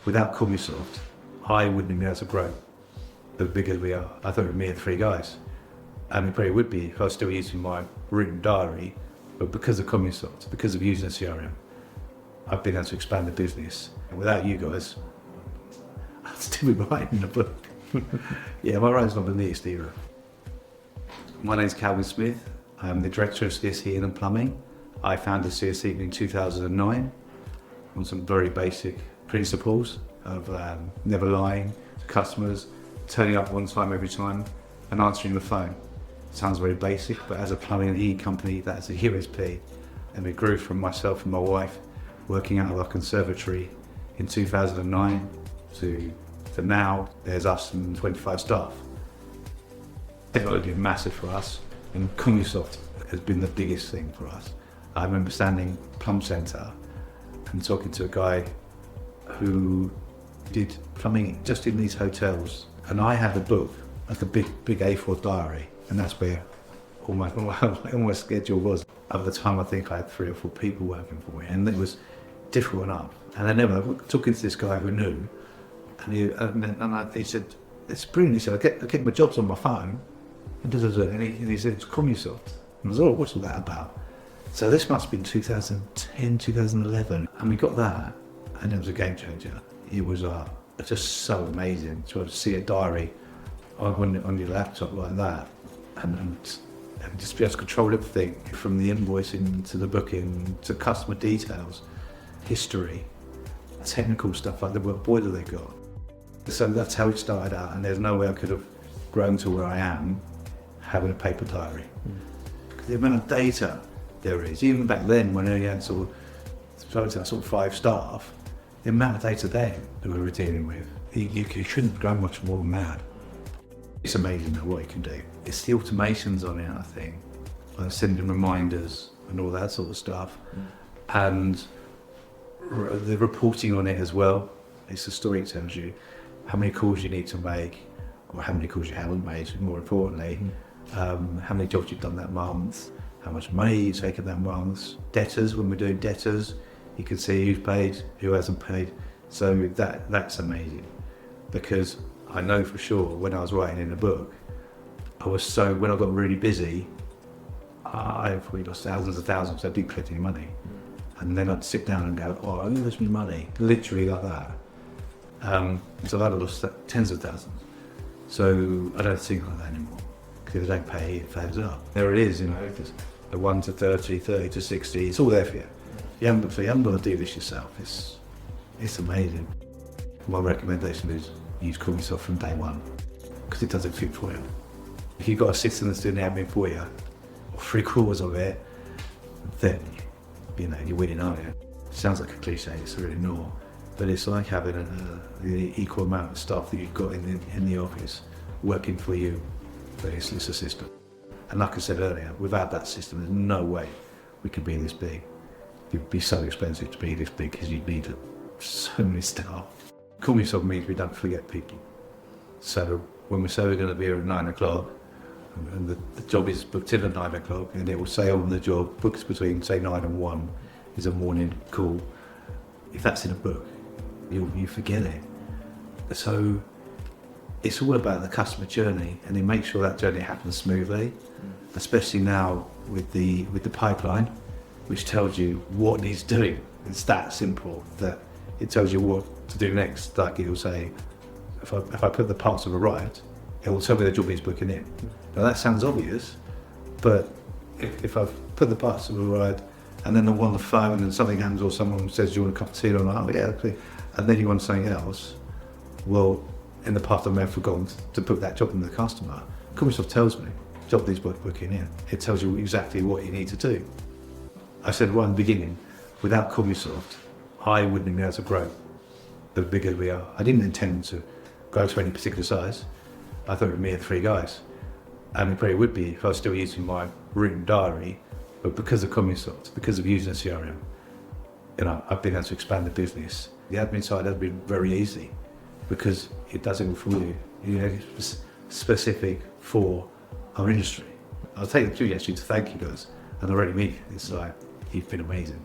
Without Commusoft, I wouldn't have been able to grow as big as we are. I thought it was me and 3 guys. And it probably would be if I was still using my written diary, but because of Commusoft, because of using a CRM, I've been able to expand the business. And without you guys, I'd still be writing the book. Yeah, my writing's not been the least either. My name's Calvin Smith. I'm the director of CS Heating and Plumbing. I founded CS Heating in 2009 on some very basic principles of never lying to customers, turning up on time every time, and answering the phone. Sounds very basic, but as a plumbing and heating company, that's a USP. And we grew from myself and my wife working out of our conservatory in 2009 to now. There's us and 25 staff. Technology is massive for us, and Commusoft has been the biggest thing for us. I remember standing Plum Centre and talking to a guy who did plumbing just in these hotels, and I had a book, like a big A4 diary, and that's where all my schedule was. At the time, I think I had 3 or 4 people working for me, and it was difficult enough. And I never talking to this guy who knew, and he said, "It's brilliant." He said, "I get my jobs on my phone," and he said, "It's Commusoft." And I was, "Oh, what's all that about?" So this must have been 2010, 2011, and we got that, and it was a game changer. It was just so amazing to see a diary on your laptop like that, and just be able to control everything from the invoicing to the booking to customer details, history, technical stuff like the boiler they got. So that's how it started out, and there's no way I could have grown to where I am having a paper diary. The amount of data there is, even back then when I only had sort of 5 staff, the amount of data then that we were dealing with, you couldn't grow much more than that. It's amazing what you can do. It's the automations on it, I think, like sending reminders and all that sort of stuff, and the reporting on it as well. It's the story it tells you how many calls you need to make, or how many calls you haven't made, more importantly, how many jobs you've done that month, how much money you've taken that month. Debtors, when we're doing debtors, you can see who's paid, who hasn't paid. So that's amazing, because I know for sure when I was writing in the book, when I got really busy, I probably lost thousands of thousands. I didn't collect any money. And then I'd sit down and go, "Oh, I lost me money," literally like that. So I'd have lost tens of thousands. So I don't think like that anymore, because if they don't pay, it fails up. There it is, the 1 to 30, 30 to 60, it's all there for you. You haven't got to do this yourself. It's amazing. My recommendation is use Commusoft from day one, because it does it fit for you. If you've got a system that's doing the admin for you, or 3/4 of it, then you're winning, aren't you? Sounds like a cliche, it's really not. But it's like having the equal amount of staff that you've got in the office working for you. But it's a system. And like I said earlier, without that system, there's no way we could be this big. It'd be so expensive to be this big, because you'd need so many staff. Commusoft means we don't forget people. So when we say we're going to be here at 9 o'clock, and the job is booked in at 9 o'clock, and it will say on the job, books between, say, 9 and 1 is a morning call. If that's in a book, you forget it. So it's all about the customer journey, and then make sure that journey happens smoothly, especially now with the pipeline, which tells you what needs doing. It's that simple that it tells you what to do next. Like it will say, if I put the parts have arrived, it will tell me the job is booking in. Now that sounds obvious, but if I've put the parts have arrived, and then I'm on the phone and something happens, or someone says, "Do you want a cup of tea?" And I'm like, "Oh yeah, okay." And then you want something else, well, in the past I may have forgotten to put that job in the customer. Commusoft tells me, job needs booking in. It tells you exactly what you need to do. I said right in the beginning, without Commusoft, I wouldn't have been able to grow as big as we are. I didn't intend to grow to any particular size. I thought it was me and 3 guys. And it probably would be if I was still using my written diary, but because of Commusoft, because of using a CRM, I've been able to expand the business. The admin side has been very easy, because it does it for you. It's specific for our industry. I'll take the opportunity actually to thank you guys, and already me. It's like, you've been amazing.